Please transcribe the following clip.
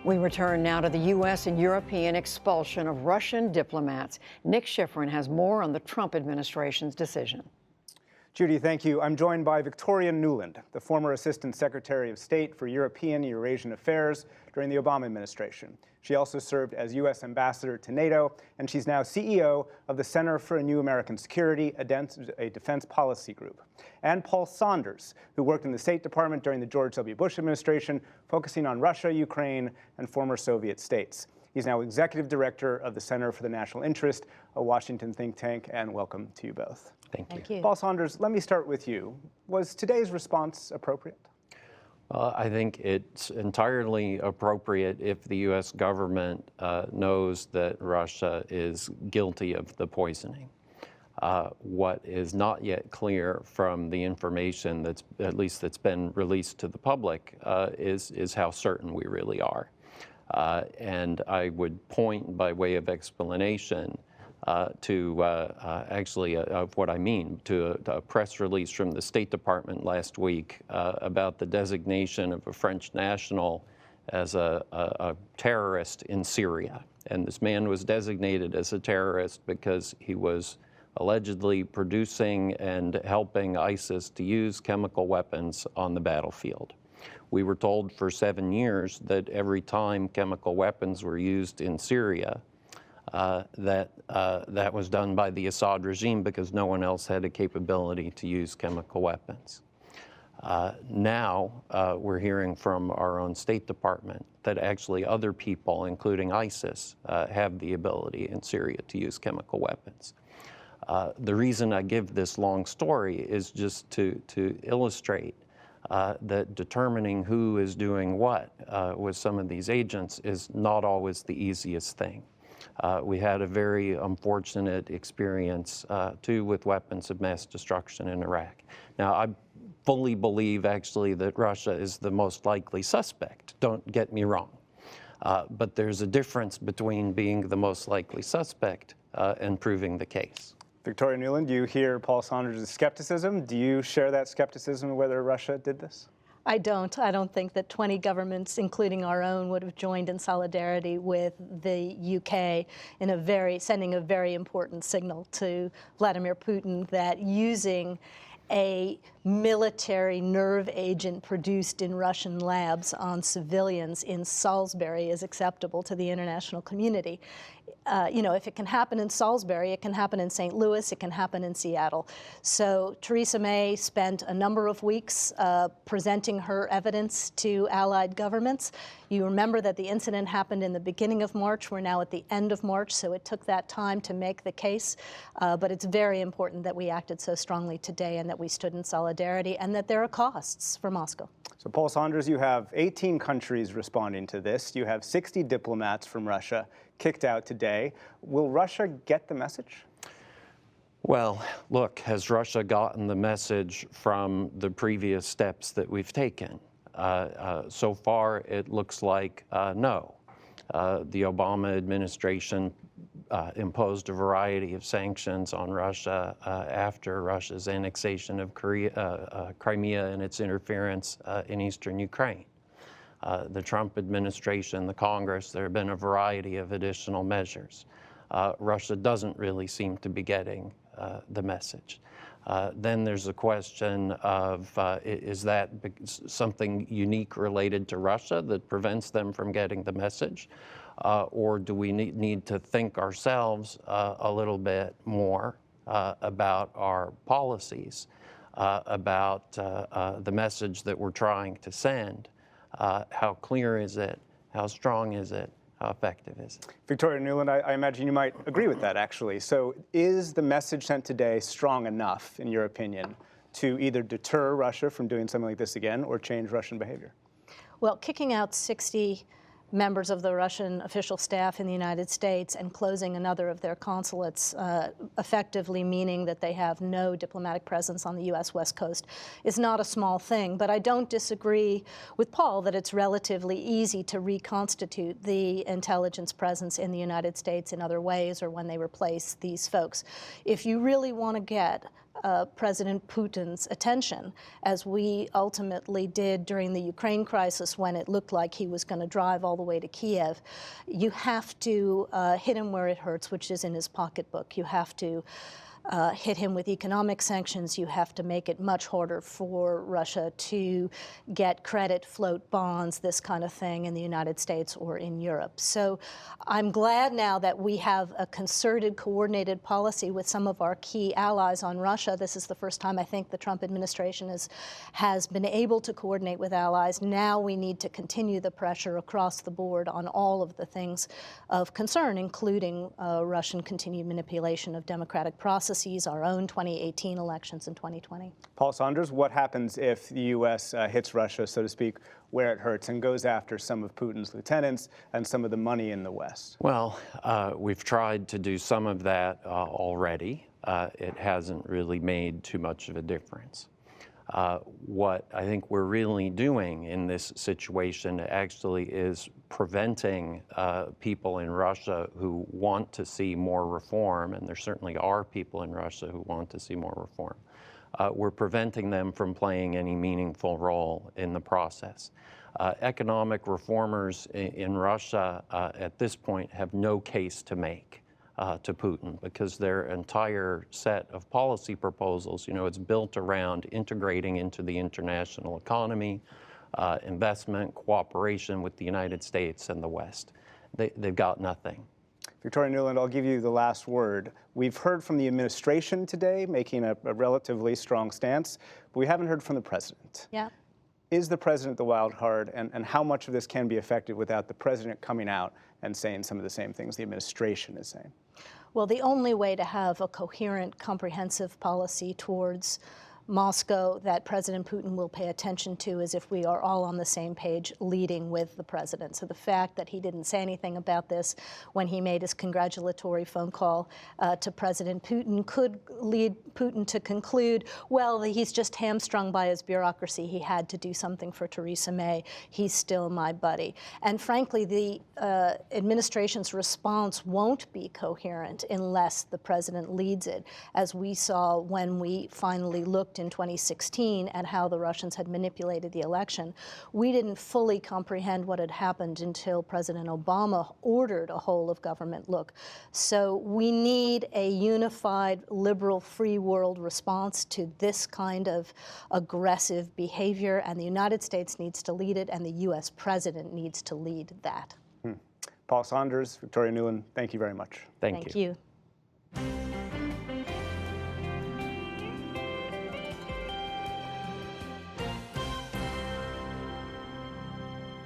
We return now to the U.S. and European expulsion of Russian diplomats. Nick Schifrin has more on the Trump administration's decision. Judy, thank you. I'm joined by Victoria Nuland, the former Assistant Secretary of State for European Eurasian Affairs during the Obama administration. She also served as U.S. Ambassador to NATO, and she's now CEO of the Center for a New American Security, a defense policy group. And Paul Saunders, who worked in the State Department during the George W. Bush administration, focusing on Russia, Ukraine, and former Soviet states. He's now Executive Director of the Center for the National Interest, a Washington think tank, and welcome to you both. Thank you. Paul Saunders, let me start with you. Was today's response appropriate? I think it's entirely appropriate if the U.S. government knows that Russia is guilty of the poisoning. What is not yet clear from the information that's been released to the public is how certain we really are. And I would point, by way of explanation, to of what I mean, to a press release from the State Department last week about the designation of a French national as a terrorist in Syria. And this man was designated as a terrorist because he was allegedly producing and helping ISIS to use chemical weapons on the battlefield. We were told for 7 years that every time chemical weapons were used in Syria, that was done by the Assad regime because no one else had a capability to use chemical weapons. Now we're hearing from our own State Department that actually other people, including ISIS, have the ability in Syria to use chemical weapons. The reason I give this long story is just to illustrate that determining who is doing what with some of these agents is not always the easiest thing. We had a very unfortunate experience, too, with weapons of mass destruction in Iraq. Now, I fully believe, actually, that Russia is the most likely suspect. Don't get me wrong. But there's a difference between being the most likely suspect and proving the case. Victoria Nuland, you hear Paul Saunders' skepticism. Do you share that skepticism whether Russia did this? I don't. I don't think that 20 governments, including our own, would have joined in solidarity with the UK in sending a very important signal to Vladimir Putin that using a military nerve agent produced in Russian labs on civilians in Salisbury is acceptable to the international community. If it can happen in Salisbury, it can happen in St. Louis, it can happen in Seattle. So Theresa May spent a number of weeks presenting her evidence to allied governments. You remember that the incident happened in the beginning of March. We're now at the end of March, so it took that time to make the case. But it's very important that we acted so strongly today and that we stood in solidarity and that there are costs for Moscow. So, Paul Saunders, you have 18 countries responding to this. You have 60 diplomats from Russia kicked out today. Will Russia get the message? Well, look, has Russia gotten the message from the previous steps that we've taken? So far, it looks like no. The Obama administration imposed a variety of sanctions on Russia after Russia's annexation of Crimea and its interference in eastern Ukraine. The Trump administration, the Congress, there have been a variety of additional measures. Russia doesn't really seem to be getting the message. Then there's a question of, is that something unique related to Russia that prevents them from getting the message? Or do we need to think ourselves a little bit more about our policies, about the message that we're trying to send? How clear is it? How strong is it? How effective is it? Victoria Nuland, I imagine you might agree with that, actually. So is the message sent today strong enough, in your opinion, to either deter Russia from doing something like this again or change Russian behavior? Well, kicking out 60 members of the Russian official staff in the United States and closing another of their consulates, effectively meaning that they have no diplomatic presence on the U.S. West Coast, is not a small thing. But I don't disagree with Paul that it's relatively easy to reconstitute the intelligence presence in the United States in other ways or when they replace these folks. If you really want to get President Putin's attention, as we ultimately did during the Ukraine crisis when it looked like he was going to drive all the way to Kiev. You have to hit him where it hurts, which is in his pocketbook. You have to hit him with economic sanctions. You have to make it much harder for Russia to get credit, float bonds, this kind of thing in the United States or in Europe. So I'm glad now that we have a concerted, coordinated policy with some of our key allies on Russia. This is the first time I think the Trump administration has been able to coordinate with allies. Now we need to continue the pressure across the board on all of the things of concern, including Russian continued manipulation of democratic processes, our own 2018 elections in 2020. Paul Saunders, what happens if the U.S. Hits Russia, so to speak, where it hurts and goes after some of Putin's lieutenants and some of the money in the West? Well, we've tried to do some of that already. It hasn't really made too much of a difference. What I think we're really doing in this situation actually is preventing people in Russia who want to see more reform, and there certainly are people in Russia who want to see more reform. We're preventing them from playing any meaningful role in the process. Economic reformers in Russia at this point have no case to make to Putin, because their entire set of policy proposals, it's built around integrating into the international economy, investment, cooperation with the United States and the West. They've got nothing. Victoria Nuland, I'll give you the last word. We've heard from the administration today making a relatively strong stance, but we haven't heard from the president. Yeah. Is the president the wild card, and how much of this can be effective without the president coming out and saying some of the same things the administration is saying? Well, the only way to have a coherent, comprehensive policy towards Moscow that President Putin will pay attention to is if we are all on the same page leading with the president. So the fact that he didn't say anything about this when he made his congratulatory phone call to President Putin could lead Putin to conclude, well, he's just hamstrung by his bureaucracy. He had to do something for Theresa May. He's still my buddy. And frankly, the administration's response won't be coherent unless the president leads it, as we saw when we finally looked in 2016 at how the Russians had manipulated the election. We didn't fully comprehend what had happened until President Obama ordered a whole of government look. So we need a unified, liberal, free world response to this kind of aggressive behavior, and the United States needs to lead it, and the U.S. president needs to lead that. Paul Saunders, Victoria Nuland, thank you very much. Thank you. Thank you.